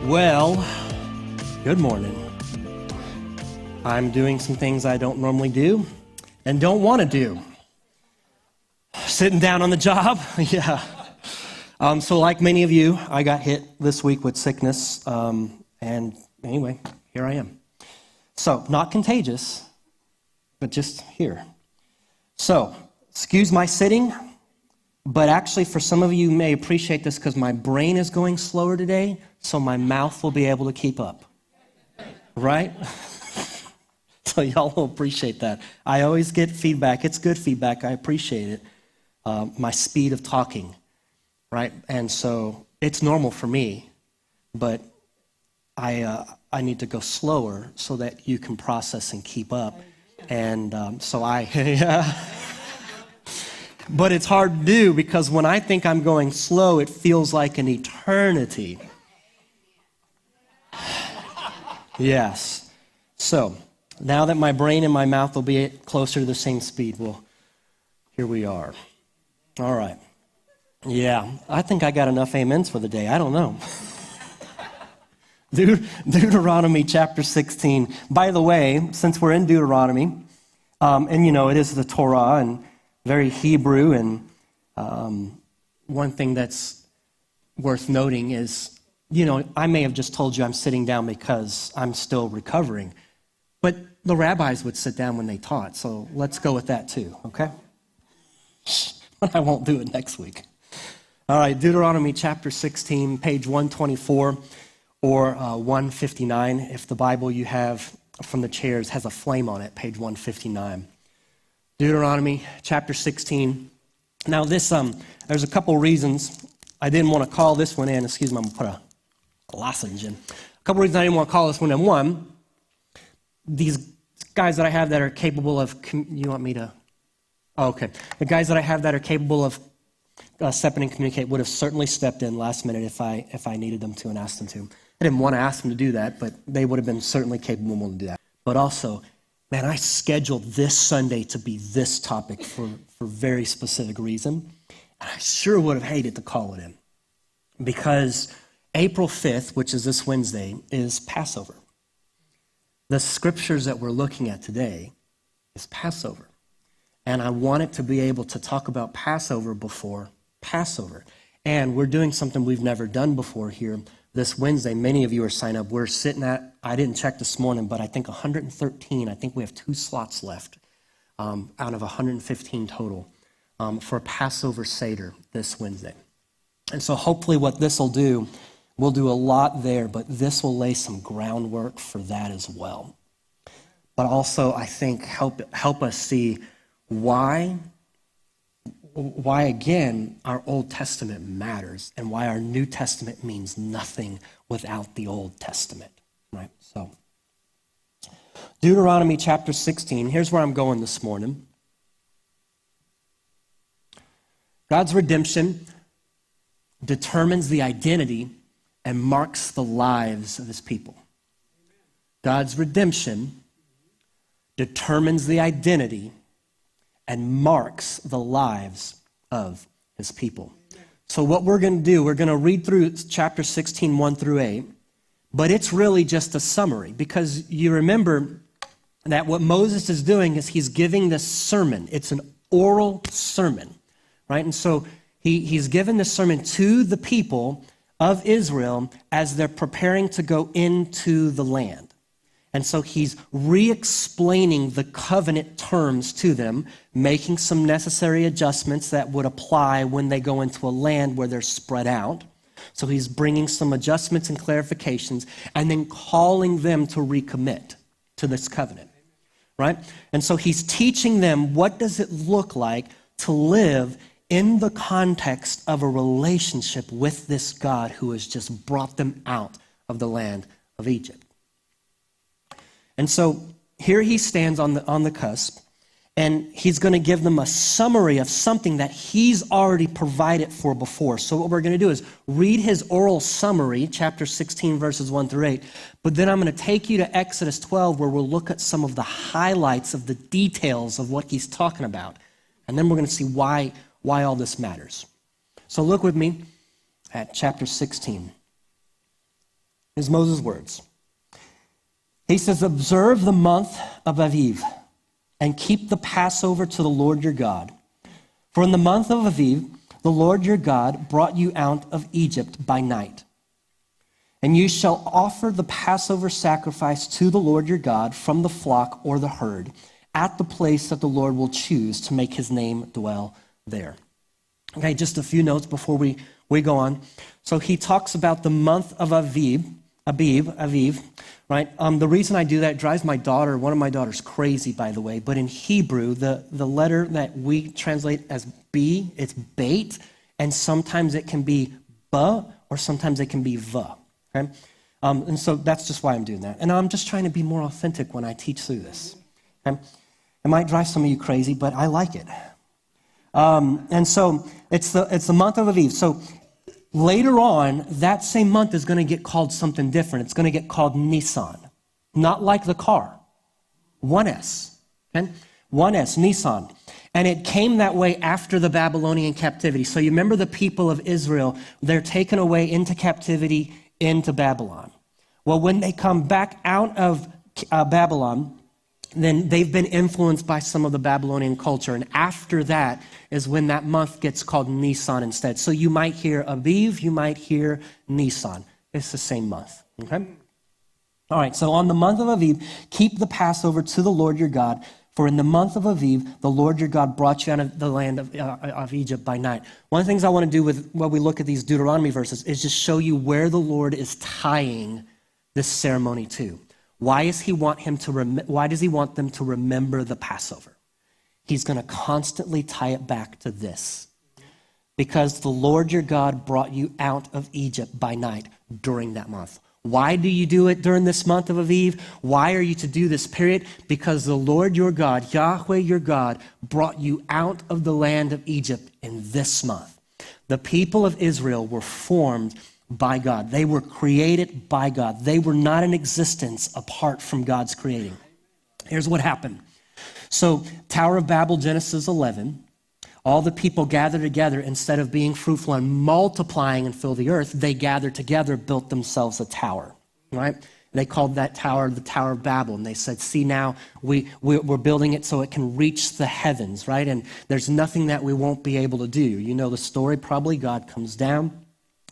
Well, good morning. I'm doing some things I don't normally do and don't want to do. Sitting down on the job, yeah. So like many of you, I got hit this week with sickness, and anyway, here I am. So, not contagious, but just here. So, excuse my sitting, but actually for some of you may appreciate this because my brain is going slower today, so my mouth will be able to keep up. Right? So y'all will appreciate that. I always get feedback. It's good feedback. I appreciate it. My speed of talking, right? And so it's normal for me, but I need to go slower so that you can process and keep up. And yeah. But it's hard to do because when I think I'm going slow, it feels like an eternity. Yes. So now that my brain and my mouth will be closer to the same speed, well, here we are. All right. Yeah, I think I got enough amens for the day. I don't know. Deuteronomy chapter 16. By the way, since we're in Deuteronomy, and you know, it is the Torah and very Hebrew, and one thing that's worth noting is, you know, I may have just told you I'm sitting down because I'm still recovering, but the rabbis would sit down when they taught, so let's go with that too, okay? But I won't do it next week. All right, Deuteronomy chapter 16, page 124 or 159. If the Bible you have from the chairs has a flame on it, page 159. Deuteronomy chapter 16. Now this, there's a couple reasons I didn't want to call this one in. Excuse me, I'm going to put a lozenge in. A couple reasons I didn't want to call this one in. One, these guys that I have that are capable of, you want me to? Oh, okay. The guys that I have that are capable of stepping in and communicate would have certainly stepped in last minute if I needed them to and asked them to. I didn't want to ask them to do that, but they would have been certainly capable to do that. But also, man, I scheduled this Sunday to be this topic for very specific reason. And I sure would have hated to call it in because April 5th, which is this Wednesday, is Passover. The scriptures that we're looking at today is Passover. And I wanted to be able to talk about Passover before Passover. And we're doing something we've never done before here this Wednesday. Many of you are signed up. We're sitting at, I didn't check this morning, but I think 113. I think we have 2 slots left out of 115 total for a Passover Seder this Wednesday. And so hopefully what this will do, we'll do a lot there, but this will lay some groundwork for that as well. But also, I think, help us see why again our Old Testament matters and why our New Testament means nothing without the Old Testament, right? So, Deuteronomy chapter 16, here's where I'm going this morning. God's redemption determines the identity and marks the lives of his people. God's redemption determines the identity and marks the lives of his people. So what we're going to do, we're going to read through chapter 16, 1 through 8, but it's really just a summary because you remember that what Moses is doing is he's giving this sermon. It's an oral sermon, right? And so he's given this sermon to the people of Israel as they're preparing to go into the land. And so he's re-explaining the covenant terms to them, making some necessary adjustments that would apply when they go into a land where they're spread out. So he's bringing some adjustments and clarifications and then calling them to recommit to this covenant, right? And so he's teaching them what does it look like to live in the context of a relationship with this God who has just brought them out of the land of Egypt. And so here he stands on the cusp, and he's going to give them a summary of something that he's already provided for before. So what we're going to do is read his oral summary, chapter 16, verses 1 through 8, but then I'm going to take you to Exodus 12, where we'll look at some of the highlights of the details of what he's talking about. And then we're going to see why all this matters. So look with me at chapter 16. Here's Moses' words. He says, observe the month of Aviv and keep the Passover to the Lord your God. For in the month of Aviv, the Lord your God brought you out of Egypt by night. And you shall offer the Passover sacrifice to the Lord your God from the flock or the herd at the place that the Lord will choose to make his name dwell there. Okay, just a few notes before we go on. So he talks about the month of Aviv, right? The reason I do that drives one of my daughters crazy, by the way, but in Hebrew, the letter that we translate as B, it's bait, and sometimes it can be ba, or sometimes it can be va, okay? And so that's just why I'm doing that. And I'm just trying to be more authentic when I teach through this, okay? It might drive some of you crazy, but I like it. And so it's the month of Aviv. So later on, that same month is going to get called something different. It's going to get called Nisan, not like the car. 1S, okay? 1S, Nisan. And it came that way after the Babylonian captivity. So you remember the people of Israel, they're taken away into captivity into Babylon. Well, when they come back out of Babylon, then they've been influenced by some of the Babylonian culture. And after that is when that month gets called Nisan instead. So you might hear Aviv, you might hear Nisan. It's the same month, okay? All right, so on the month of Aviv, keep the Passover to the Lord your God. For in the month of Aviv, the Lord your God brought you out of the land of Egypt by night. One of the things I want to do with when we look at these Deuteronomy verses is just show you where the Lord is tying this ceremony to. Why does he want them to remember the Passover? He's going to constantly tie it back to this. Because the Lord your God brought you out of Egypt by night during that month. Why do you do it during this month of Aviv? Why are you to do this period? Because the Lord your God, Yahweh your God, brought you out of the land of Egypt in this month. The people of Israel were formed by God. They were created by God. They were not in existence apart from God's creating. Here's what happened. So, Tower of Babel, Genesis 11, all the people gathered together. Instead of being fruitful and multiplying and fill the earth, they gathered together, built themselves a tower, right? They called that tower the Tower of Babel. And they said, see, now we're building it so it can reach the heavens, right? And there's nothing that we won't be able to do. You know the story, probably. God comes down,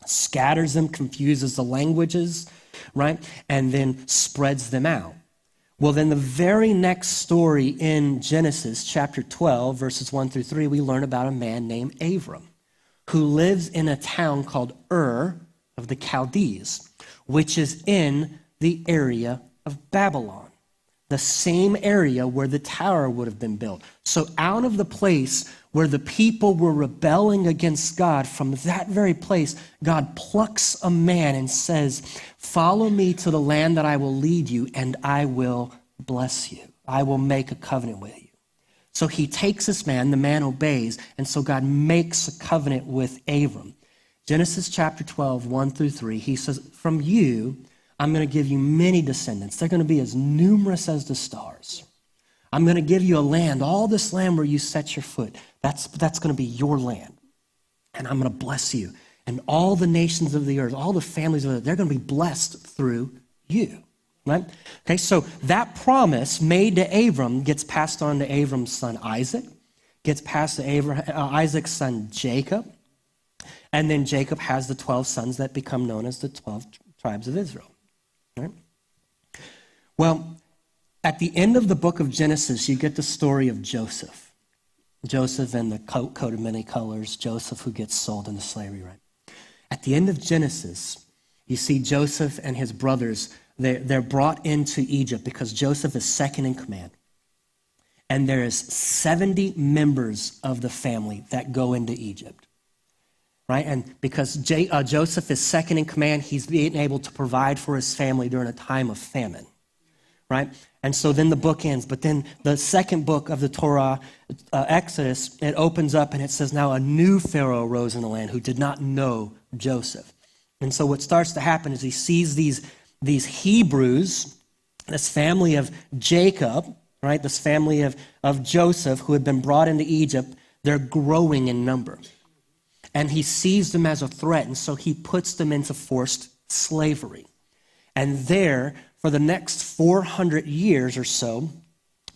scatters them, confuses the languages, right? And then spreads them out. Well, then the very next story in Genesis chapter 12, verses 1 through 3, we learn about a man named Abram who lives in a town called Ur of the Chaldees, which is in the area of Babylon, the same area where the tower would have been built. So out of the place where the people were rebelling against God, from that very place, God plucks a man and says, follow me to the land that I will lead you, and I will bless you. I will make a covenant with you. So he takes this man, the man obeys, and so God makes a covenant with Abram. Genesis chapter 12, 1 through 3, he says, from you, I'm going to give you many descendants. They're going to be as numerous as the stars. I'm going to give you a land, all this land where you set your foot. That's going to be your land. And I'm going to bless you. And all the nations of the earth, all the families of the earth, they're going to be blessed through you. Right? Okay, so that promise made to Abram gets passed on to Abram's son Isaac, gets passed to Isaac's son Jacob, and then Jacob has the 12 sons that become known as the 12 tribes of Israel. Right? Well, at the end of the book of Genesis, you get the story of Joseph. Joseph and the coat of many colors, Joseph who gets sold into slavery, right? At the end of Genesis, you see Joseph and his brothers, they're brought into Egypt because Joseph is second in command. And there is 70 members of the family that go into Egypt, right? And because Joseph is second in command, he's being able to provide for his family during a time of famine, right? And so then the book ends. But then the second book of the Torah, Exodus, it opens up and it says, now a new Pharaoh arose in the land who did not know Joseph. And so what starts to happen is he sees these Hebrews, this family of Jacob, right? This family of Joseph who had been brought into Egypt, they're growing in number. And he sees them as a threat, and so he puts them into forced slavery. And there, for the next 400 years or so,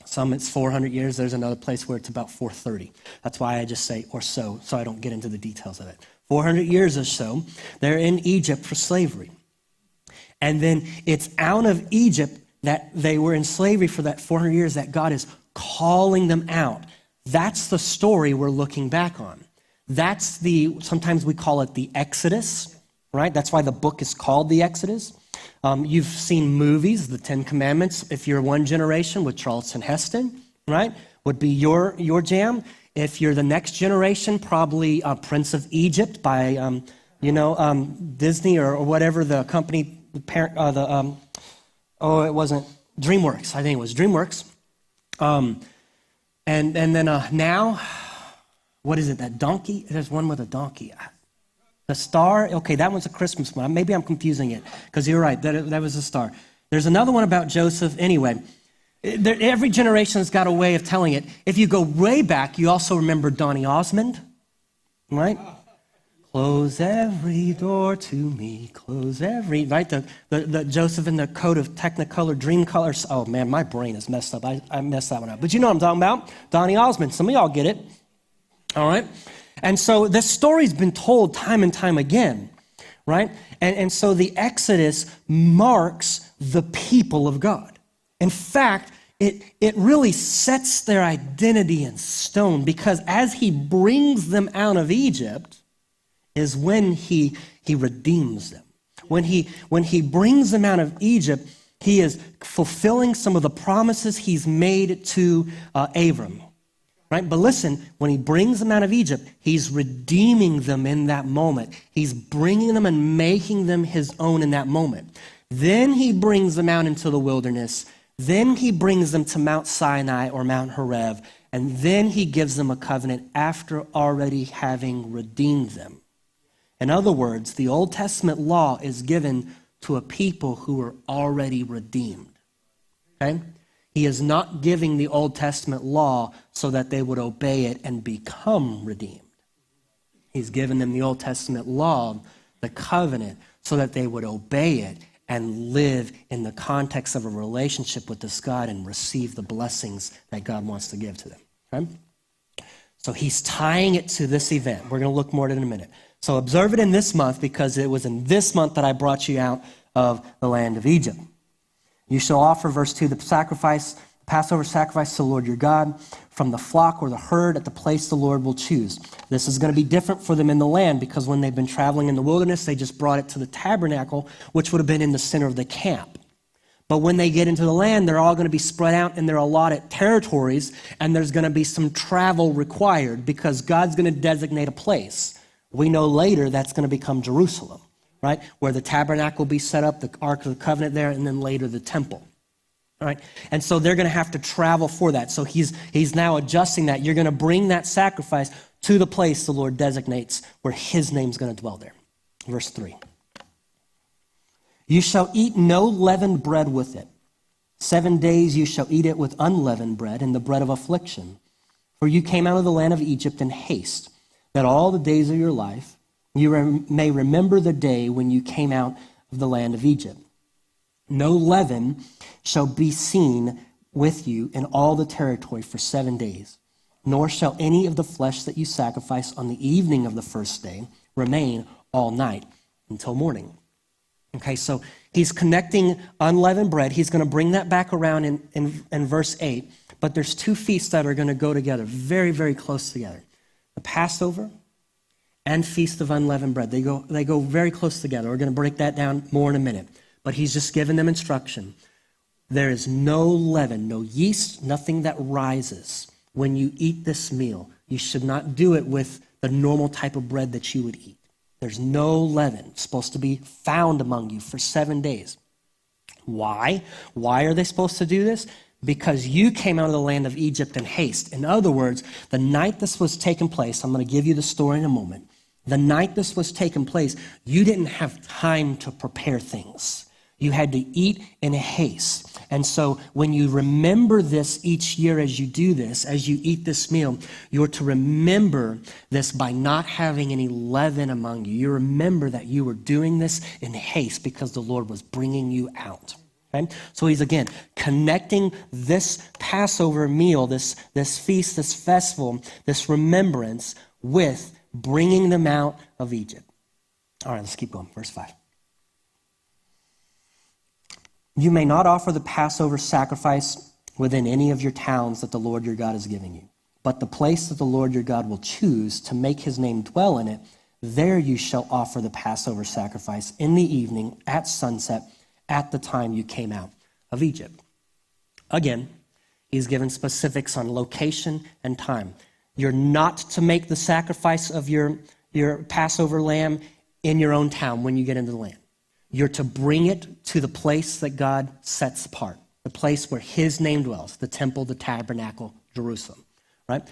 some it's 400 years, there's another place where it's about 430. That's why I just say or so I don't get into the details of it. 400 years or so, they're in Egypt for slavery. And then it's out of Egypt that they were in slavery for that 400 years that God is calling them out. That's the story we're looking back on. Sometimes we call it the Exodus, right? That's why the book is called the Exodus. You've seen movies, the Ten Commandments, if you're one generation with Charlton Heston, right? Would be your jam. If you're the next generation, probably Prince of Egypt by, Disney or whatever the company, the parent, it wasn't DreamWorks. I think it was DreamWorks. And then now, what is it, that donkey? There's one with a donkey. The star, okay, that one's a Christmas one. Maybe I'm confusing it, because you're right, that was a star. There's another one about Joseph. Anyway, every generation's got a way of telling it. If you go way back, you also remember Donny Osmond, right? Close every door to me, close every, right? The Joseph in the coat of Technicolor dream colors. Oh man, my brain is messed up. I messed that one up. But you know what I'm talking about. Donny Osmond, some of y'all get it. All right? And so this story's been told time and time again, right? And so the Exodus marks the people of God. In fact, it really sets their identity in stone, because as he brings them out of Egypt is when he redeems them. When he brings them out of Egypt, he is fulfilling some of the promises he's made to Abram. Right? But listen, when he brings them out of Egypt, he's redeeming them in that moment. He's bringing them and making them his own in that moment. Then he brings them out into the wilderness. Then he brings them to Mount Sinai or Mount Horeb. And then he gives them a covenant after already having redeemed them. In other words, the Old Testament law is given to a people who are already redeemed. Okay? He is not giving the Old Testament law so that they would obey it and become redeemed. He's given them the Old Testament law, the covenant, so that they would obey it and live in the context of a relationship with this God and receive the blessings that God wants to give to them. Okay? So he's tying it to this event. We're going to look more at it in a minute. So observe it in this month, because it was in this month that I brought you out of the land of Egypt. You shall offer, verse 2, the Passover sacrifice to the Lord your God from the flock or the herd at the place the Lord will choose. This is going to be different for them in the land, because when they've been traveling in the wilderness, they just brought it to the tabernacle, which would have been in the center of the camp. But when they get into the land, they're all going to be spread out in their allotted territories, and there's going to be some travel required, because God's going to designate a place. We know later that's going to become Jerusalem, right? Where the tabernacle will be set up, the Ark of the Covenant there, and then later the temple. All right? And so they're going to have to travel for that. So he's now adjusting that. You're going to bring that sacrifice to the place the Lord designates where his name's going to dwell there. Verse 3. You shall eat no leavened bread with it. 7 days you shall eat it with unleavened bread and the bread of affliction. For you came out of the land of Egypt in haste, that all the days of your life you may remember the day when you came out of the land of Egypt. No leaven shall be seen with you in all the territory for 7 days, nor shall any of the flesh that you sacrifice on the evening of the first day remain all night until morning. Okay, so he's connecting unleavened bread. He's going to bring that back around in verse 8, but there's two feasts that are going to go together, very, very close together. The Passover and Feast of Unleavened Bread. They go very close together. We're going to break that down more in a minute. But he's just given them instruction. There is no leaven, no yeast, nothing that rises when you eat this meal. You should not do it with the normal type of bread that you would eat. There's no leaven. It's supposed to be found among you for 7 days. Why? Why are they supposed to do this? Because you came out of the land of Egypt in haste. In other words, the night this was taking place, I'm going to give you the story in a moment. The night this was taking place, you didn't have time to prepare things. You had to eat in haste. And so when you remember this each year as you do this, as you eat this meal, you're to remember this by not having any leaven among you. You remember that you were doing this in haste because the Lord was bringing you out. Okay? So he's, again, connecting this Passover meal, this feast, this festival, this remembrance with bringing them out of Egypt. All right, let's keep going. Verse 5. You may not offer the Passover sacrifice within any of your towns that the Lord your God is giving you. But the place that the Lord your God will choose to make his name dwell in it, there you shall offer the Passover sacrifice in the evening at sunset at the time you came out of Egypt. Again, he's given specifics on location and time. You're not to make the sacrifice of your Passover lamb in your own town when you get into the land. You're to bring it to the place that God sets apart, the place where his name dwells, the temple, the tabernacle, Jerusalem, right?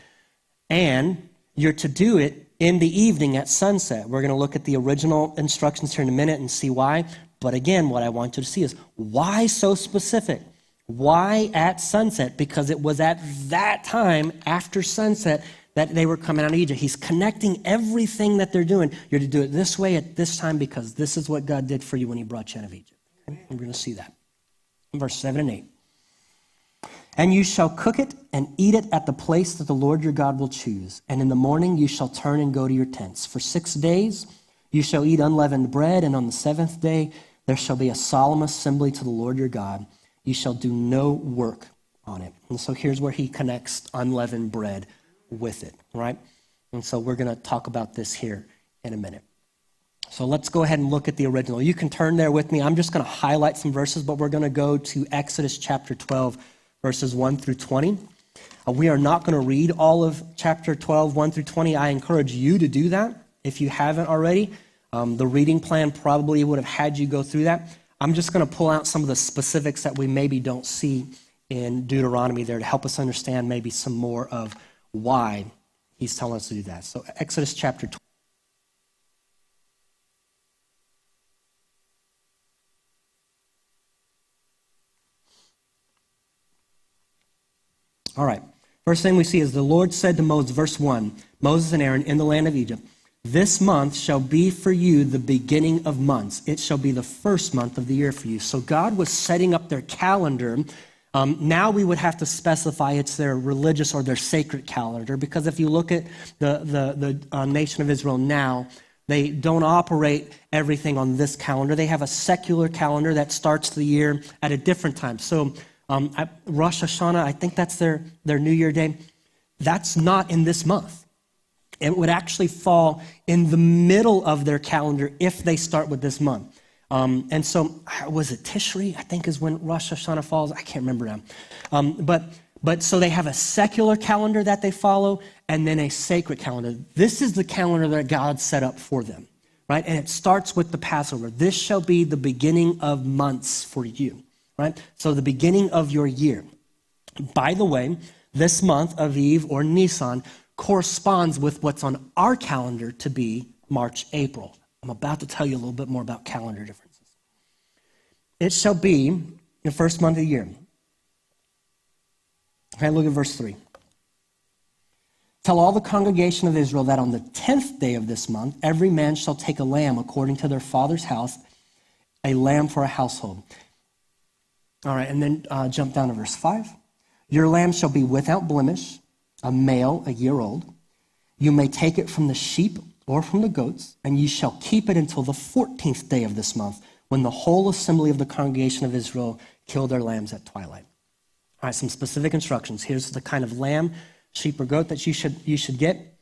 And you're to do it in the evening at sunset. We're going to look at the original instructions here in a minute and see why. But again, what I want you to see is why so specific? Why at sunset? Because it was at that time, after sunset, that they were coming out of Egypt. He's connecting everything that they're doing. You're to do it this way at this time because this is what God did for you when he brought you out of Egypt. Okay? We're going to see that. In verse 7 and 8. And you shall cook it and eat it at the place that the Lord your God will choose. And in the morning you shall turn and go to your tents. For 6 days you shall eat unleavened bread, and on the 7th day there shall be a solemn assembly to the Lord your God. You shall do no work on it. And so here's where he connects unleavened bread with it, right? And so we're going to talk about this here in a minute. So let's go ahead and look at the original. You can turn there with me. I'm just going to highlight some verses, but we're going to go to Exodus chapter 12, verses 1 through 20. We are not going to read all of chapter 12, 1 through 20. I encourage you to do that if you haven't already. The reading plan probably would have had you go through that. I'm just going to pull out some of the specifics that we maybe don't see in Deuteronomy there to help us understand maybe some more of why he's telling us to do that. So Exodus chapter 12. All right. First thing we see is the Lord said to Moses, verse 1, Moses and Aaron in the land of Egypt, this month shall be for you the beginning of months. It shall be the first month of the year for you. So God was setting up their calendar. Now we would have to specify it's their religious or their sacred calendar, because if you look at the nation of Israel now, they don't operate everything on this calendar. They have a secular calendar that starts the year at a different time. So Rosh Hashanah, I think that's their New Year day. That's not in this month. It would actually fall in the middle of their calendar if they start with this month. And so, was it Tishri, I think is when Rosh Hashanah falls? I can't remember now. But so they have a secular calendar that they follow and then a sacred calendar. This is the calendar that God set up for them, right? And it starts with the Passover. This shall be the beginning of months for you, right? So the beginning of your year. By the way, this month, Aviv or Nisan, corresponds with what's on our calendar to be March, April. I'm about to tell you a little bit more about calendar differences. It shall be the first month of the year. Okay, look at verse 3. Tell all the congregation of Israel that on the 10th day of this month, every man shall take a lamb according to their father's house, a lamb for a household. All right, and then jump down to verse 5. Your lamb shall be without blemish, a male, a year old. You may take it from the sheep or from the goats, and you shall keep it until the 14th day of this month, when the whole assembly of the congregation of Israel kill their lambs at twilight. All right, some specific instructions. Here's the kind of lamb, sheep or goat that you should get.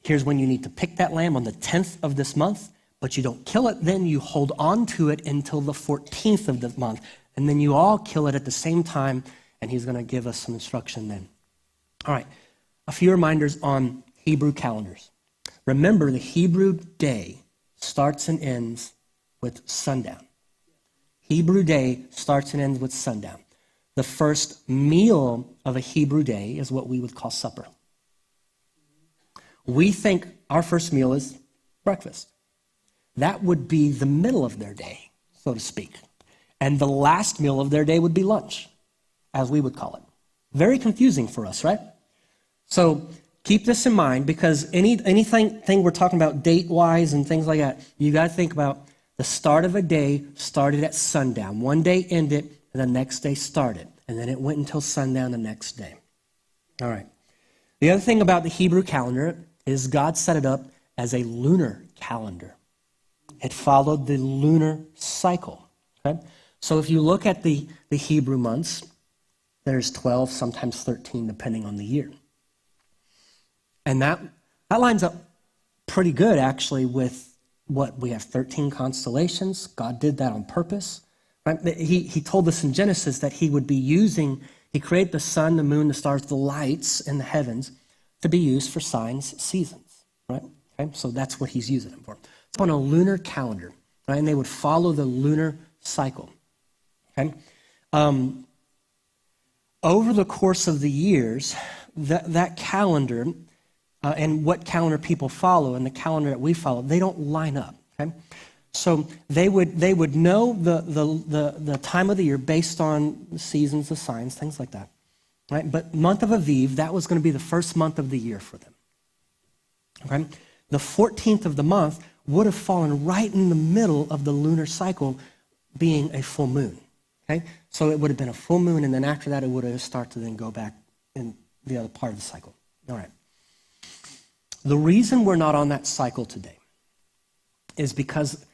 Here's when you need to pick that lamb on the 10th of this month, but you don't kill it. Then you hold on to it until the 14th of the month, and then you all kill it at the same time, and he's going to give us some instruction then. All right, a few reminders on Hebrew calendars. Remember, the Hebrew day starts and ends with sundown. Hebrew day starts and ends with sundown. The first meal of a Hebrew day is what we would call supper. We think our first meal is breakfast. That would be the middle of their day, so to speak. and the last meal of their day would be lunch, as we would call it. Very confusing for us, right? So keep this in mind, because anything we're talking about date-wise and things like that, you got to think about the start of a day started at sundown. One day ended, and the next day started. And then it went until sundown the next day. All right. The other thing about the Hebrew calendar is God set it up as a lunar calendar. It followed the lunar cycle. Okay? So if you look at the Hebrew months, there's 12, sometimes 13, depending on the year. And that lines up pretty good, actually, with what we have 13 constellations. God did that on purpose. Right? He told us in Genesis that he would be he created the sun, the moon, the stars, the lights in the heavens to be used for signs, seasons. Right? Okay? So that's what he's using them for. It's on a lunar calendar, right? And they would follow the lunar cycle. Okay? Over the course of the years, that calendar and what calendar people follow and the calendar that we follow, they don't line up. Okay? So they would know the time of the year based on the seasons, the signs, things like that. Right? But month of Aviv, that was going to be the first month of the year for them. Okay? The 14th of the month would have fallen right in the middle of the lunar cycle, being a full moon. Okay? So it would have been a full moon, and then after that, it would have started to then go back in the other part of the cycle. All right. The reason we're not on that cycle today is because,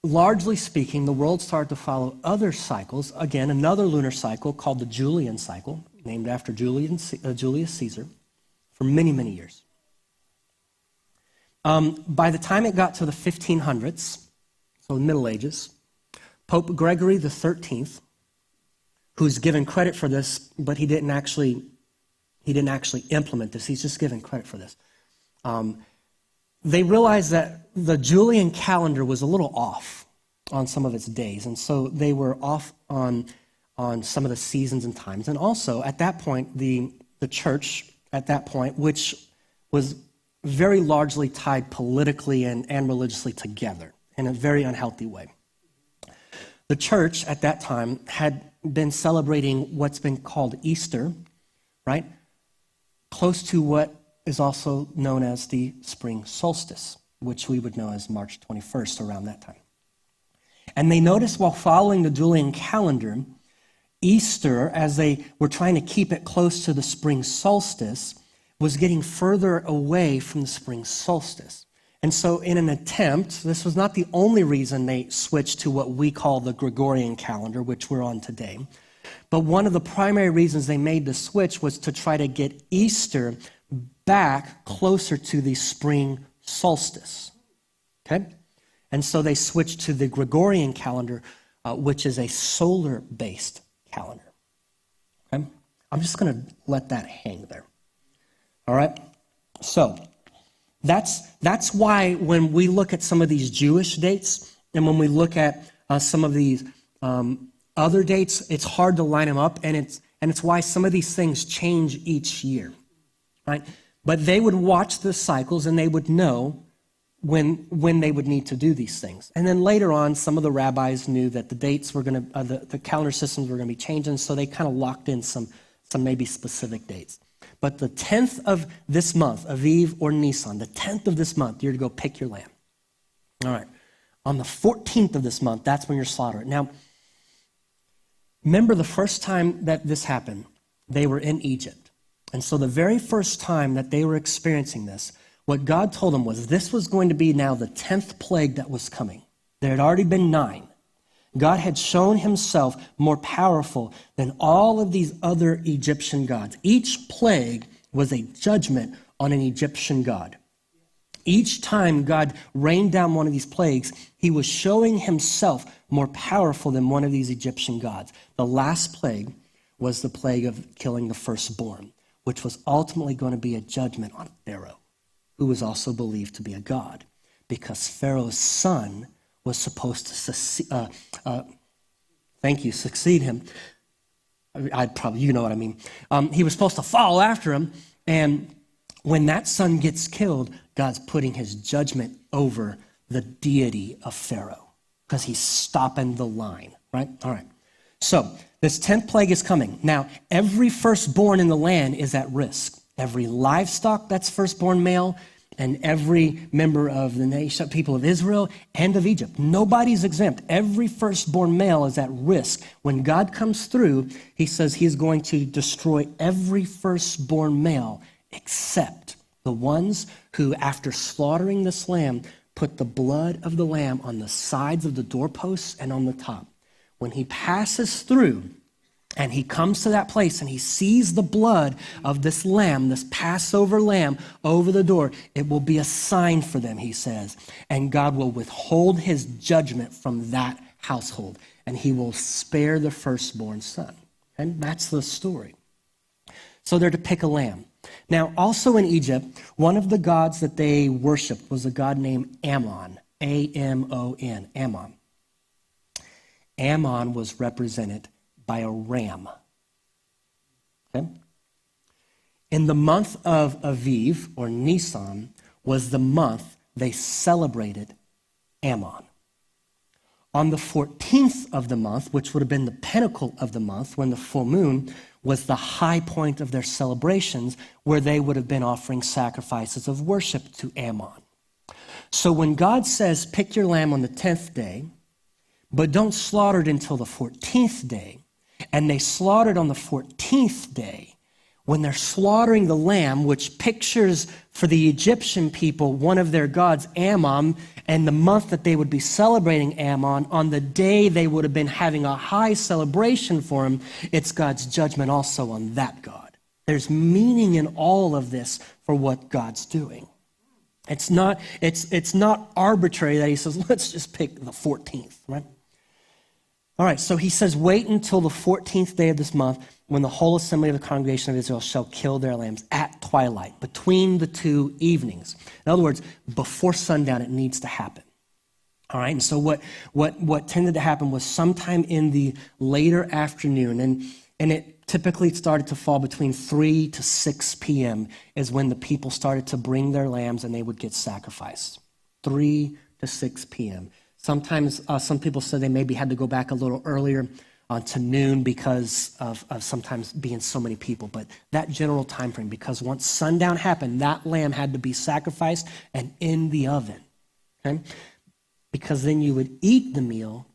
largely speaking, the world started to follow other cycles. Again, another lunar cycle called the Julian cycle, named after Julius Caesar, for many, many years. By the time it got to the 1500s, so the Middle Ages, Pope Gregory XIII, who's given credit for this, but he didn't actually implement this. He's just given credit for this. They realized that the Julian calendar was a little off on some of its days, and so they were off on some of the seasons and times. And also, at that point, the church, at that point, which was very largely tied politically and religiously together in a very unhealthy way. The church at that time had been celebrating what's been called Easter, right? Close to what is also known as the spring solstice, which we would know as March 21st, around that time. And they noticed while following the Julian calendar, Easter, as they were trying to keep it close to the spring solstice, was getting further away from the spring solstice. And so in an attempt, this was not the only reason they switched to what we call the Gregorian calendar, which we're on today, but one of the primary reasons they made the switch was to try to get Easter back closer to the spring solstice. Okay? And so they switched to the Gregorian calendar, which is a solar-based calendar. Okay? I'm just going to let that hang there. All right? So that's why when we look at some of these Jewish dates and when we look at some of these other dates, it's hard to line them up, and it's why some of these things change each year, right? But they would watch the cycles and they would know when they would need to do these things. And then later on, some of the rabbis knew that the dates were going to, the calendar systems were going to be changing, so they kind of locked in some maybe specific dates. But the 10th of this month, Aviv or Nisan, the 10th of this month, you're to go pick your lamb. All right. On the 14th of this month, that's when you're slaughtered. Now, remember the first time that this happened, they were in Egypt. And so the very first time that they were experiencing this, what God told them was this was going to be now the 10th plague that was coming. There had already been 9. God had shown himself more powerful than all of these other Egyptian gods. Each plague was a judgment on an Egyptian god. Each time God rained down one of these plagues, he was showing himself more powerful than one of these Egyptian gods. The last plague was the plague of killing the firstborn, which was ultimately going to be a judgment on Pharaoh, who was also believed to be a god, because Pharaoh's son was supposed to succeed him. You know what I mean. He was supposed to follow after him, and when that son gets killed, God's putting his judgment over the deity of Pharaoh because he's stopping the line right? All right. So this 10th plague is coming. Now, every firstborn in the land is at risk. Every livestock that's firstborn male and every member of the nation, people of Israel and of Egypt. Nobody's exempt. Every firstborn male is at risk. When God comes through, he says he is going to destroy every firstborn male except the ones who, after slaughtering this lamb, put the blood of the lamb on the sides of the doorposts and on the top. When he passes through and he comes to that place and he sees the blood of this lamb, this Passover lamb over the door, it will be a sign for them, he says. And God will withhold his judgment from that household and he will spare the firstborn son. And that's the story. So they're to pick a lamb. Now, also in Egypt, one of the gods that they worshiped was a god named Ammon, A-M-O-N, Ammon. Ammon was represented by a ram. Okay? In the month of Aviv, or Nisan, was the month they celebrated Ammon. On the 14th of the month, which would have been the pinnacle of the month, when the full moon was the high point of their celebrations, where they would have been offering sacrifices of worship to Ammon. So when God says, pick your lamb on the 10th day, but don't slaughter it until the 14th day, and they slaughtered on the 14th day, when they're slaughtering the lamb, which pictures for the Egyptian people one of their gods, Ammon, and the month that they would be celebrating Ammon, on the day they would have been having a high celebration for him, it's God's judgment also on that God. There's meaning in all of this for what God's doing. It's not arbitrary that he says, let's just pick the 14th, right? All right, so he says, wait until the 14th day of this month when the whole assembly of the congregation of Israel shall kill their lambs at twilight, between the two evenings. In other words, before sundown, it needs to happen. All right, and so what tended to happen was sometime in the later afternoon, and it typically started to fall between 3 to 6 p.m. is when the people started to bring their lambs and they would get sacrificed. 3 to 6 p.m. Sometimes some people said they maybe had to go back a little earlier to noon because of sometimes being so many people. But that general time frame, because once sundown happened, that lamb had to be sacrificed and in the oven. Okay? Because then you would eat the meal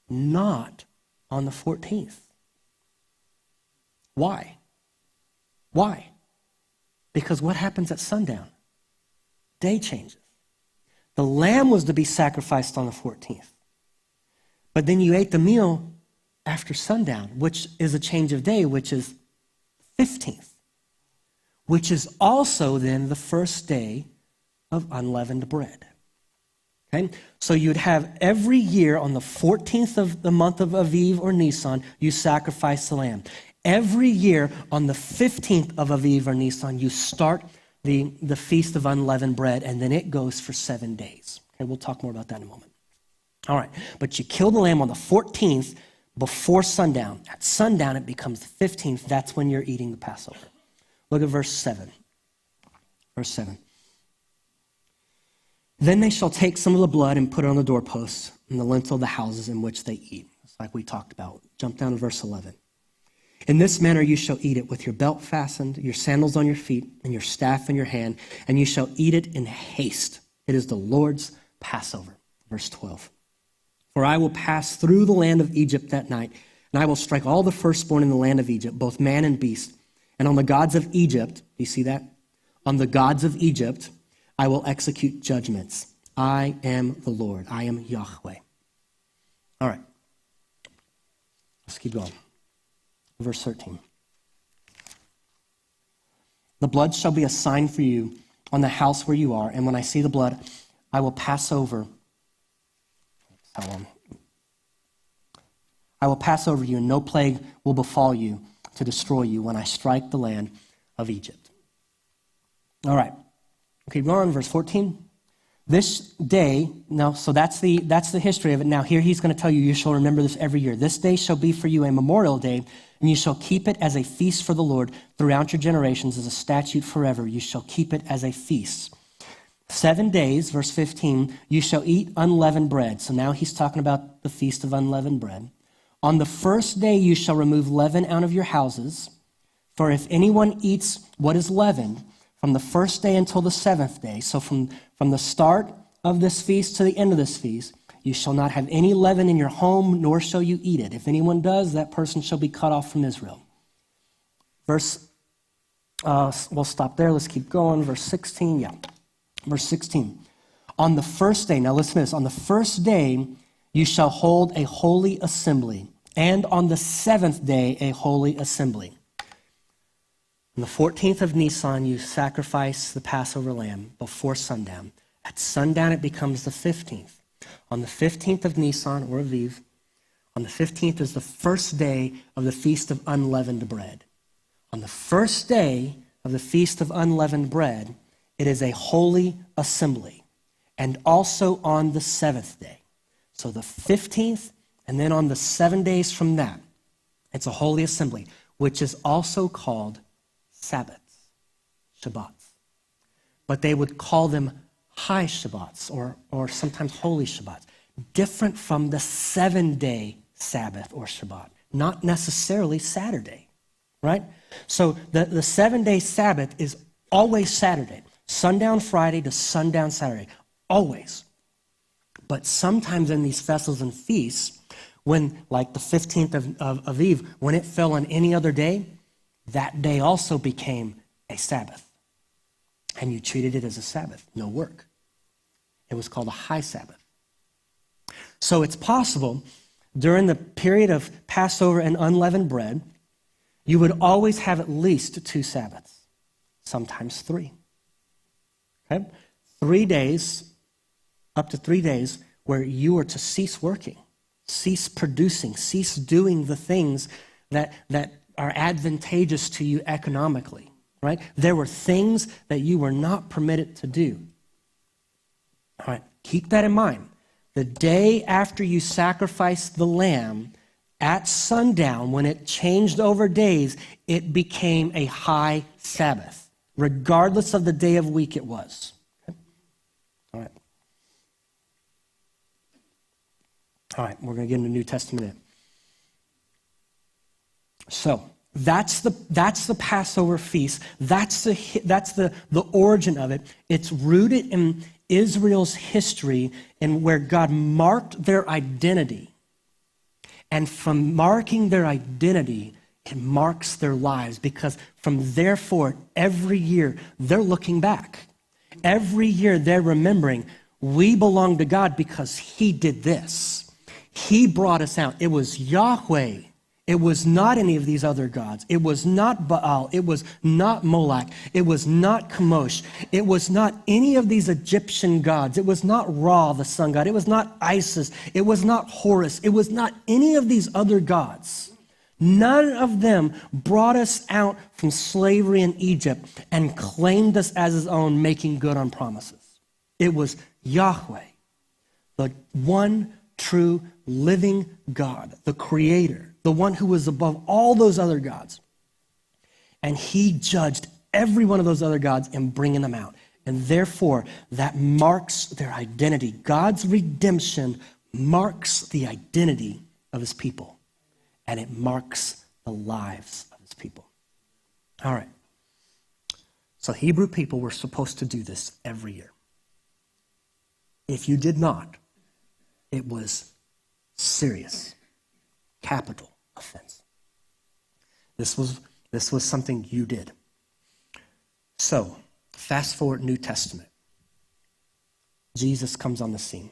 not on the 14th. Why? Why? Because what happens at sundown? Day changes. The lamb was to be sacrificed on the 14th. But then you ate the meal after sundown, which is a change of day, which is 15th, which is also then the first day of unleavened bread. Okay? So you'd have every year on the 14th of the month of Aviv or Nisan, you sacrifice the lamb. Every year on the 15th of Aviv or Nisan, you start the Feast of Unleavened Bread, and then it goes for 7 days. Okay, we'll talk more about that in a moment. All right, but you kill the lamb on the 14th before sundown. At sundown, it becomes the 15th. That's when you're eating the Passover. Look at verse 7. Verse 7. Then they shall take some of the blood and put it on the doorposts and the lintel of the houses in which they eat. It's like we talked about. Jump down to verse 11. In this manner you shall eat it with your belt fastened, your sandals on your feet, and your staff in your hand, and you shall eat it in haste. It is the Lord's Passover. Verse 12. For I will pass through the land of Egypt that night, and I will strike all the firstborn in the land of Egypt, both man and beast. And on the gods of Egypt, do you see that? On the gods of Egypt, I will execute judgments. I am the Lord. I am Yahweh. All right. Let's keep going. Verse 13. The blood shall be a sign for you on the house where you are, and when I see the blood, I will pass over. I will pass over you, and no plague will befall you to destroy you when I strike the land of Egypt. All right. Okay, go on, verse 14. This day, now, so that's the history of it. Now here he's going to tell you shall remember this every year. This day shall be for you a memorial day, and you shall keep it as a feast for the Lord throughout your generations, as a statute forever. You shall keep it as a feast. 7 days, verse 15, you shall eat unleavened bread. So now he's talking about the feast of unleavened bread. On the first day you shall remove leaven out of your houses, for if anyone eats what is leavened from the first day until the seventh day, so from the start of this feast to the end of this feast, you shall not have any leaven in your home, nor shall you eat it. If anyone does, that person shall be cut off from Israel. We'll stop there. Let's keep going. Verse 16, Verse 16. On the first day, now listen to this, on the first day you shall hold a holy assembly, and on the seventh day a holy assembly. On the 14th of Nisan, you sacrifice the Passover lamb before sundown. At sundown, it becomes the 15th. On the 15th of Nisan, or Aviv, on the 15th is the first day of the Feast of Unleavened Bread. On the first day of the Feast of Unleavened Bread, it is a holy assembly, and also on the seventh day. So the 15th, and then on the 7 days from that, it's a holy assembly, which is also called Sabbaths, Shabbats. But they would call them high Shabbats or sometimes holy Shabbats, different from the 7-day Sabbath or Shabbat, not necessarily Saturday, right? So the 7-day Sabbath is always Saturday, sundown Friday to sundown Saturday, always. But sometimes in these festivals and feasts, when like the 15th of Aviv, when it fell on any other day, that day also became a Sabbath. And you treated it as a Sabbath, no work. It was called a high Sabbath. So it's possible during the period of Passover and unleavened bread, you would always have at least 2 Sabbaths, sometimes 3. Okay? 3 days, up to 3 days, where you are to cease working, cease producing, cease doing the things that are advantageous to you economically, right? There were things that you were not permitted to do. All right, keep that in mind. The day after you sacrificed the lamb, at sundown, when it changed over days, it became a high Sabbath, regardless of the day of week it was. Okay? All right. All right, we're going to get into the New Testament. So that's the Passover feast. That's the origin of it. It's rooted in Israel's history and where God marked their identity. And from marking their identity, it marks their lives, because from therefore, every year, they're looking back. Every year, they're remembering, we belong to God because he did this. He brought us out. It was Yahweh. It was not any of these other gods. It was not Baal. It was not Moloch. It was not Chemosh. It was not any of these Egyptian gods. It was not Ra, the sun god. It was not Isis. It was not Horus. It was not any of these other gods. None of them brought us out from slavery in Egypt and claimed us as his own, making good on promises. It was Yahweh, the one true living God, the creator, the one who was above all those other gods. And he judged every one of those other gods in bringing them out. And therefore, that marks their identity. God's redemption marks the identity of his people. And it marks the lives of his people. All right. So Hebrew people were supposed to do this every year. If you did not, it was serious, capital offense. This was something you did. So, fast forward New Testament. Jesus comes on the scene.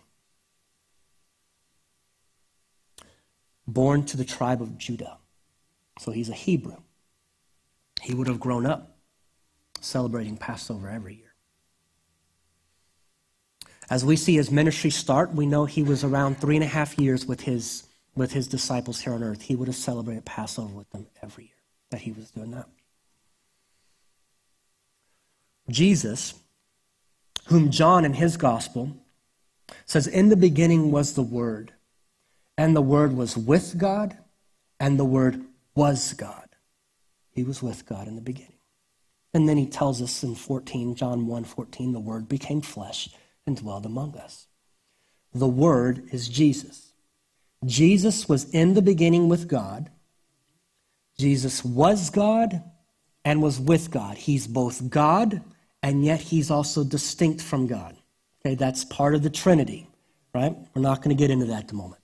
Born to the tribe of Judah. So he's a Hebrew. He would have grown up celebrating Passover every year. As we see his ministry start, we know he was around 3.5 years with his disciples here on earth. He would have celebrated Passover with them every year that he was doing that. Jesus, whom John in his gospel says, in the beginning was the Word, and the Word was with God, and the Word was God. He was with God in the beginning. And then he tells us in John 1:14, the Word became flesh and dwelled among us. The Word is Jesus. Jesus was in the beginning with God. Jesus was God and was with God. He's both God, and yet he's also distinct from God. Okay, that's part of the Trinity, right? We're not going to get into that at the moment.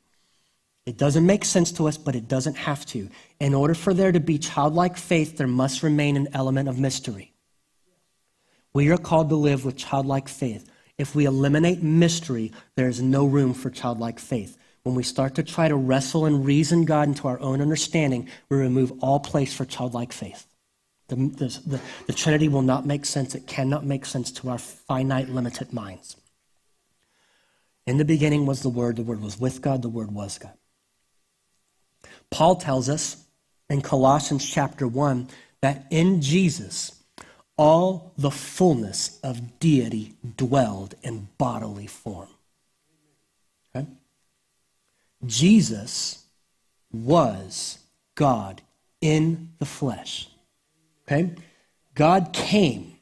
It doesn't make sense to us, but it doesn't have to. In order for there to be childlike faith, there must remain an element of mystery. We are called to live with childlike faith. If we eliminate mystery, there is no room for childlike faith. When we start to try to wrestle and reason God into our own understanding, we remove all place for childlike faith. The Trinity will not make sense. It cannot make sense to our finite, limited minds. In the beginning was the Word was with God, the Word was God. Paul tells us in Colossians chapter 1 that in Jesus, all the fullness of deity dwelled in bodily form. Okay? Jesus was God in the flesh. Okay? God came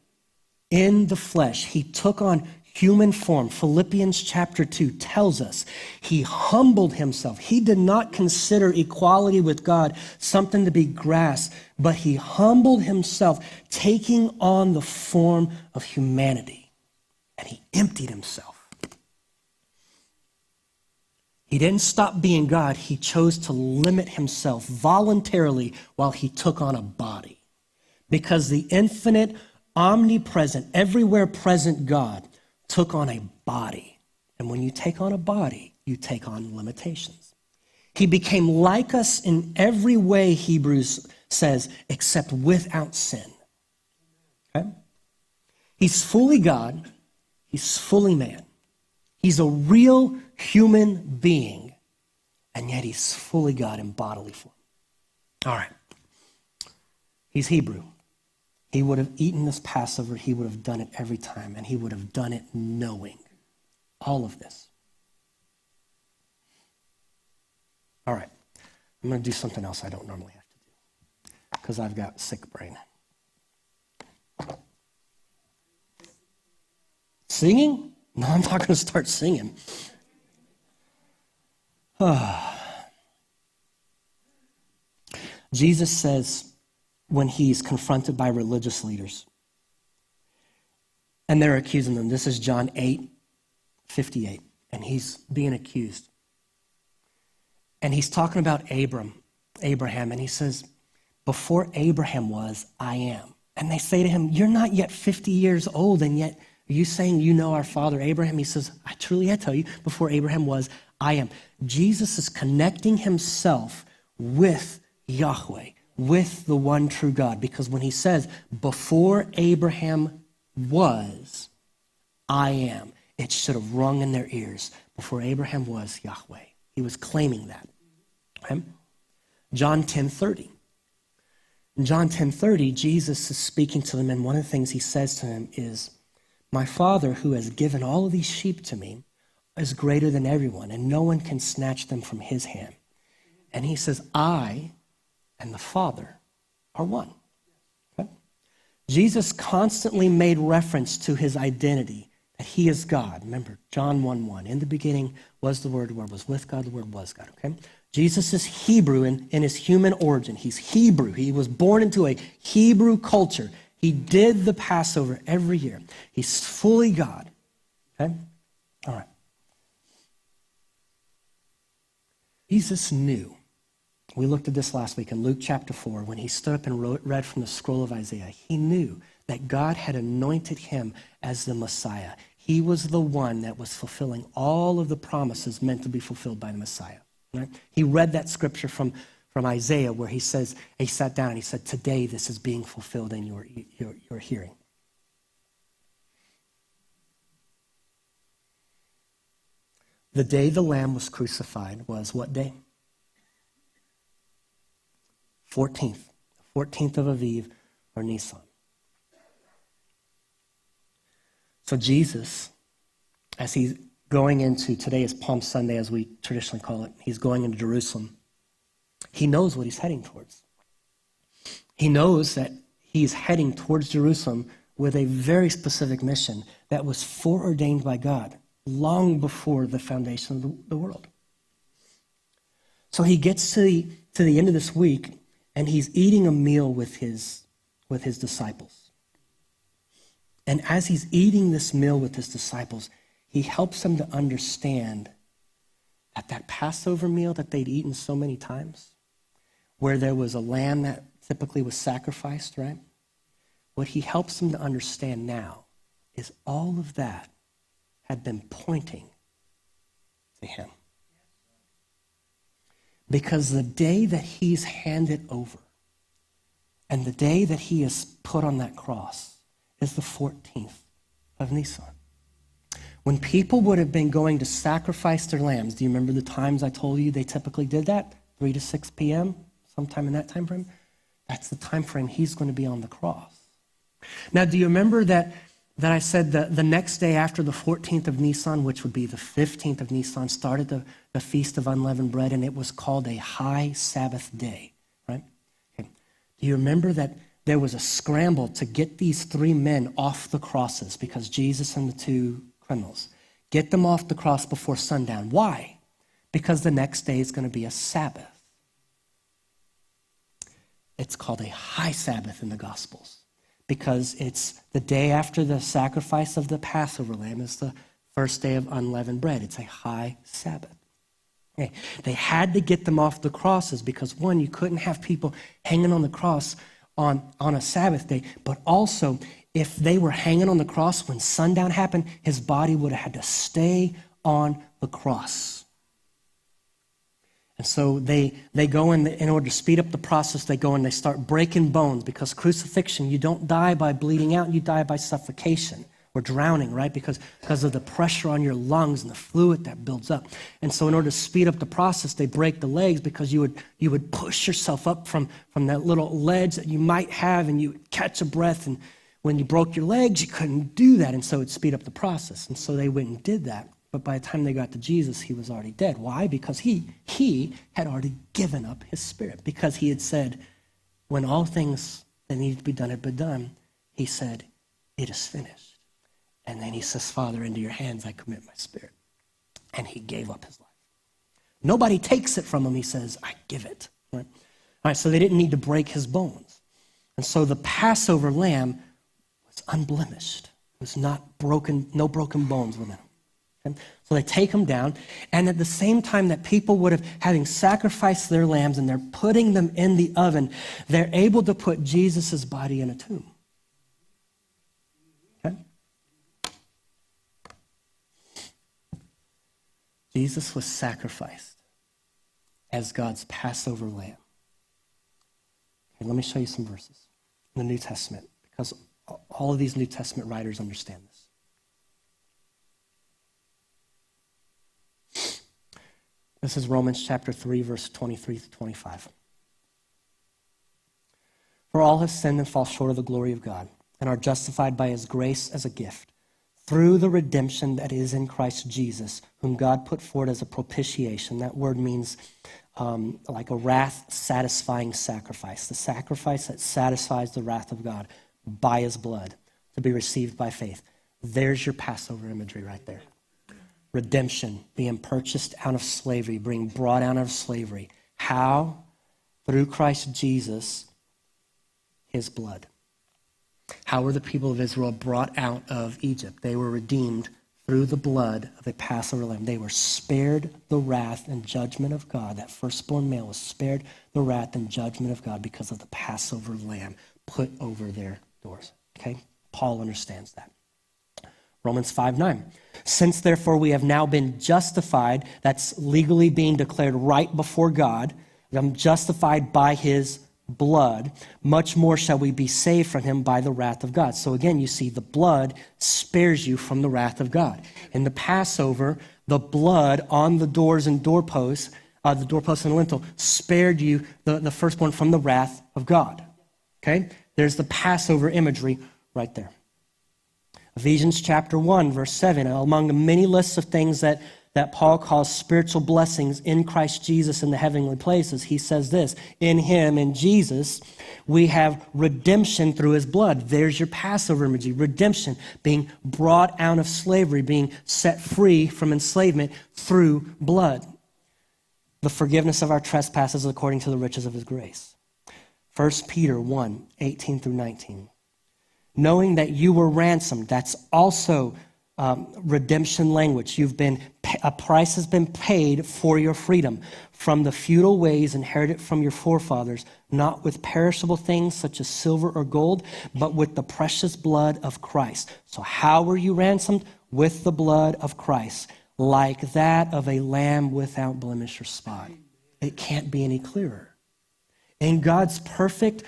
in the flesh. He took on human form. Philippians chapter 2 tells us he humbled himself. He did not consider equality with God something to be grasped, but he humbled himself, taking on the form of humanity. And he emptied himself. He didn't stop being God. He chose to limit himself voluntarily while he took on a body. Because the infinite, omnipresent, everywhere present God took on a body. And when you take on a body, you take on limitations. He became like us in every way, Hebrews says, except without sin. Okay? He's fully God. He's fully man. He's a real human being, and yet he's fully God in bodily form. All right. He's Hebrew. He would have eaten this Passover. He would have done it every time, and he would have done it knowing all of this. All right. I'm going to do something else I don't normally have to do because I've got sick brain. Singing? No, I'm not going to start singing. Jesus says, when he's confronted by religious leaders, and they're accusing him. This is John 8:58, and he's being accused. And he's talking about Abraham, and he says, before Abraham was, I am. And they say to him, you're not yet 50 years old, and yet are you saying you know our father Abraham? He says, I tell you, before Abraham was, I am. Jesus is connecting himself with Yahweh, with the one true God. Because when he says, before Abraham was, I am, it should have rung in their ears. Before Abraham was, Yahweh. He was claiming that. Okay? John 10:30. In John 10:30, Jesus is speaking to them, and one of the things he says to them is, my Father who has given all of these sheep to me is greater than everyone, and no one can snatch them from his hand. And he says, I and the Father are one. Okay? Jesus constantly made reference to his identity, that he is God. Remember, John 1:1, in the beginning was the Word was with God, the Word was God. Okay? Jesus is Hebrew in his human origin. He's Hebrew. He was born into a Hebrew culture. He did the Passover every year. He's fully God. Okay? All right. Jesus knew. We looked at this last week in Luke chapter 4 when he stood up and read from the scroll of Isaiah. He knew that God had anointed him as the Messiah. He was the one that was fulfilling all of the promises meant to be fulfilled by the Messiah. Right? He read that scripture from Isaiah where he says, he sat down and he said, today this is being fulfilled in your hearing. The day the Lamb was crucified was what day? 14th of Aviv or Nisan. So Jesus, as he's going into, today is Palm Sunday as we traditionally call it, he's going into Jerusalem. He knows what he's heading towards. He knows that he's heading towards Jerusalem with a very specific mission that was foreordained by God long before the foundation of the world. So he gets to the end of this week, and he's eating a meal with his disciples. And as he's eating this meal with his disciples, he helps them to understand that Passover meal that they'd eaten so many times, where there was a lamb that typically was sacrificed, right? What he helps them to understand now is all of that had been pointing to him. Because the day that he's handed over and the day that he is put on that cross is the 14th of Nisan. When people would have been going to sacrifice their lambs, do you remember the times I told you they typically did that? 3 to 6 p.m., sometime in that time frame? That's the time frame he's going to be on the cross. Now, do you remember that I said the next day after the 14th of Nisan, which would be the 15th of Nisan, started the Feast of Unleavened Bread, and it was called a high Sabbath day, right? Okay. Do you remember that there was a scramble to get these 3 men off the crosses because Jesus and the 2 criminals, get them off the cross before sundown. Why? Because the next day is going to be a Sabbath. It's called a high Sabbath in the Gospels because it's the day after the sacrifice of the Passover lamb. It's the first day of unleavened bread. It's a high Sabbath. Okay. They had to get them off the crosses because, one, you couldn't have people hanging on the cross on a Sabbath day, but also if they were hanging on the cross when sundown happened, his body would have had to stay on the cross. And so they go in order to speed up the process, they go and they start breaking bones because crucifixion, you don't die by bleeding out, you die by suffocation or drowning, right? Because of the pressure on your lungs and the fluid that builds up. And so in order to speed up the process, they break the legs because you would push yourself up from that little ledge that you might have and you would catch a breath, and when you broke your legs, you couldn't do that, and so it'd speed up the process. And so they went and did that. But by the time they got to Jesus, he was already dead. Why? Because he had already given up his spirit. Because he had said, when all things that needed to be done had been done, he said, it is finished. And then he says, Father, into your hands I commit my spirit. And he gave up his life. Nobody takes it from him. He says, I give it. Right? All right, so they didn't need to break his bones. And so the Passover lamb was unblemished. It was not broken, no broken bones within him. Okay? So they take him down, and at the same time that people would have, having sacrificed their lambs and they're putting them in the oven, they're able to put Jesus' body in a tomb. Okay? Jesus was sacrificed as God's Passover lamb. Okay, let me show you some verses in the New Testament, because all of these New Testament writers understand this. This is Romans chapter 3, verse 23 to 25. For all have sinned and fall short of the glory of God, and are justified by his grace as a gift, through the redemption that is in Christ Jesus, whom God put forward as a propitiation. That word means like a wrath-satisfying sacrifice, the sacrifice that satisfies the wrath of God by his blood, to be received by faith. There's your Passover imagery right there. Redemption, being purchased out of slavery, being brought out of slavery. How? Through Christ Jesus, his blood. How were the people of Israel brought out of Egypt? They were redeemed through the blood of a Passover lamb. They were spared the wrath and judgment of God. That firstborn male was spared the wrath and judgment of God because of the Passover lamb put over their doors. Okay? Paul understands that. Romans 5:9. Since therefore we have now been justified, that's legally being declared right before God, I'm justified by his blood, much more shall we be saved from him by the wrath of God. So again, you see the blood spares you from the wrath of God. In the Passover, the blood on the doors and doorposts, the doorpost and the lintel, spared you, the firstborn, from the wrath of God. Okay? There's the Passover imagery right there. Ephesians chapter 1, verse 7, among the many lists of things that Paul calls spiritual blessings in Christ Jesus in the heavenly places, he says this: in him, in Jesus, we have redemption through his blood. There's your Passover imagery, redemption, being brought out of slavery, being set free from enslavement through blood. the forgiveness of our trespasses according to the riches of his grace. 1 Peter 1, 18 through 19. Knowing that you were ransomed, that's also redemption language. A price has been paid for your freedom from the feudal ways inherited from your forefathers, not with perishable things such as silver or gold, but with the precious blood of Christ. So how were you ransomed? With the blood of Christ, like that of a lamb without blemish or spot. It can't be any clearer. In God's perfect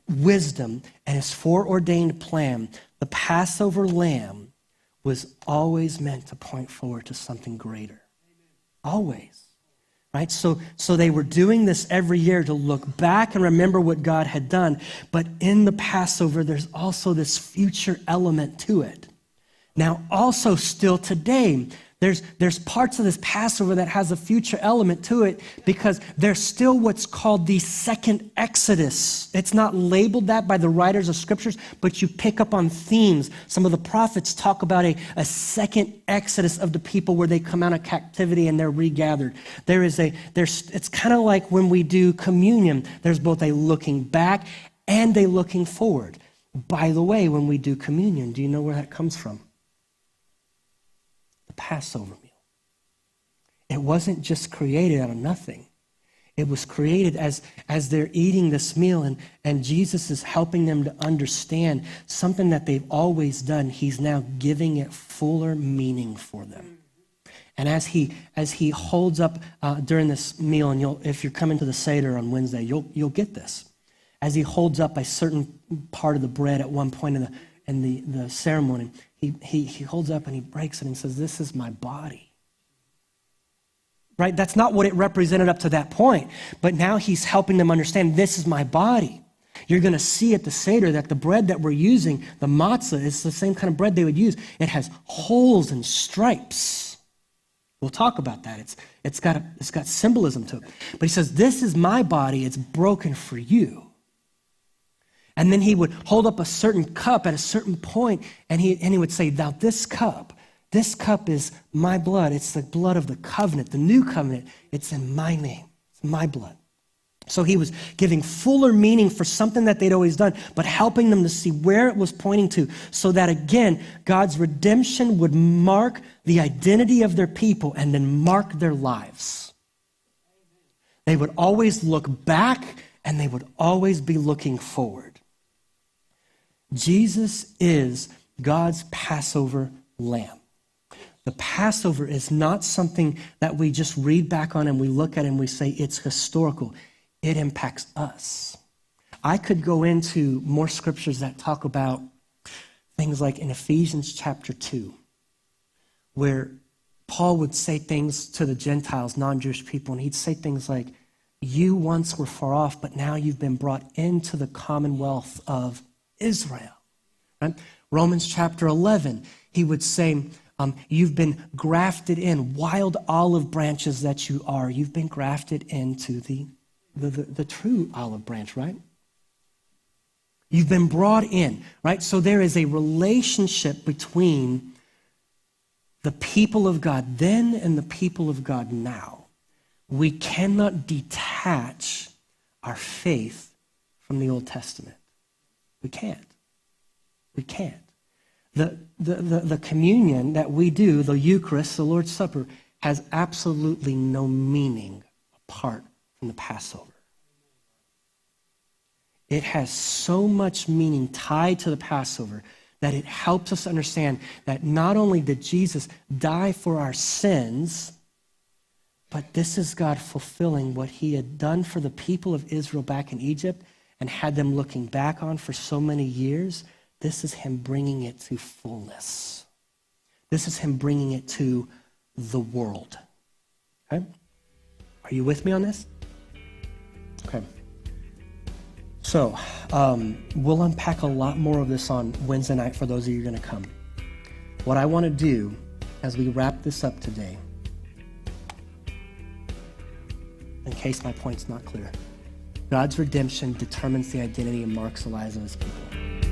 wisdom and his foreordained plan, the Passover lamb was always meant to point forward to something greater. Always. Right? So they were doing this every year to look back and remember what God had done. But in the Passover, there's also this future element to it. Now, also still today, there's parts of this Passover that has a future element to it because there's still what's called the second Exodus. It's not labeled that by the writers of scriptures, but you pick up on themes. Some of the prophets talk about a second Exodus of the people where they come out of captivity and they're regathered. It's kind of like when we do communion, there's both a looking back and a looking forward. By the way, when we do communion, do you know where that comes from? Passover meal. It wasn't just created out of nothing. It was created as they're eating this meal and Jesus is helping them to understand something that they've always done. He's now giving it fuller meaning for them. And as he holds up during this meal, and if you're coming to the Seder on Wednesday, you'll get this. As he holds up a certain part of the bread at one point in the ceremony, he holds up and he breaks it and says, "This is my body." Right? That's not what it represented up to that point. But now he's helping them understand, this is my body. You're going to see at the Seder that the bread that we're using, the matzah, is the same kind of bread they would use. It has holes and stripes. We'll talk about that. It's got symbolism to it. But he says, this is my body. It's broken for you. And then he would hold up a certain cup at a certain point, and he would say, now this cup is my blood. It's the blood of the covenant, the new covenant. It's in my name. It's my blood. So he was giving fuller meaning for something that they'd always done, but helping them to see where it was pointing to, so that, again, God's redemption would mark the identity of their people and then mark their lives. They would always look back, and they would always be looking forward. Jesus is God's Passover lamb. The Passover is not something that we just read back on and we look at and we say it's historical. It impacts us. I could go into more scriptures that talk about things like in Ephesians chapter 2, where Paul would say things to the Gentiles, non-Jewish people, and he'd say things like, you once were far off, but now you've been brought into the commonwealth of Israel. Right? Romans chapter 11, he would say, you've been grafted in, wild olive branches that you are. You've been grafted into the true olive branch, right? You've been brought in, right? So there is a relationship between the people of God then and the people of God now. We cannot detach our faith from the Old Testament. We can't. We can't. The communion that we do, the Eucharist, the Lord's Supper, has absolutely no meaning apart from the Passover. It has so much meaning tied to the Passover that it helps us understand that not only did Jesus die for our sins, but this is God fulfilling what he had done for the people of Israel back in Egypt and had them looking back on for so many years. This is him bringing it to fullness. This is him bringing it to the world. Okay? Are you with me on this? Okay. So, we'll unpack a lot more of this on Wednesday night for those of you who are going to come. What I want to do as we wrap this up today, in case my point's not clear, God's redemption determines the identity and marks the lives of his people.